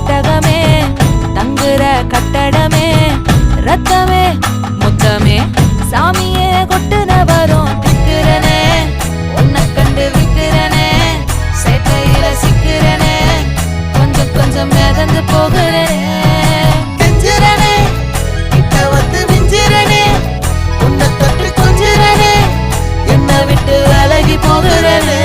ஒட்டகமே தங்குற கட்டடமே ரத்தமே முத்தமே சாமியே கொட்டுன வரும் திக்குறனே உன்னை கண்டு விக்கிறனே சேட்டையில சிக்கிறனே கொஞ்சம் கொஞ்சம் மிதந்து போகிறனே கெஞ்சிறனே கிட்ட வந்து மிஞ்சிறனே உன்னை தொட்டு கொஞ்சிறனே என்னை விட்டு அழகி போகிறனே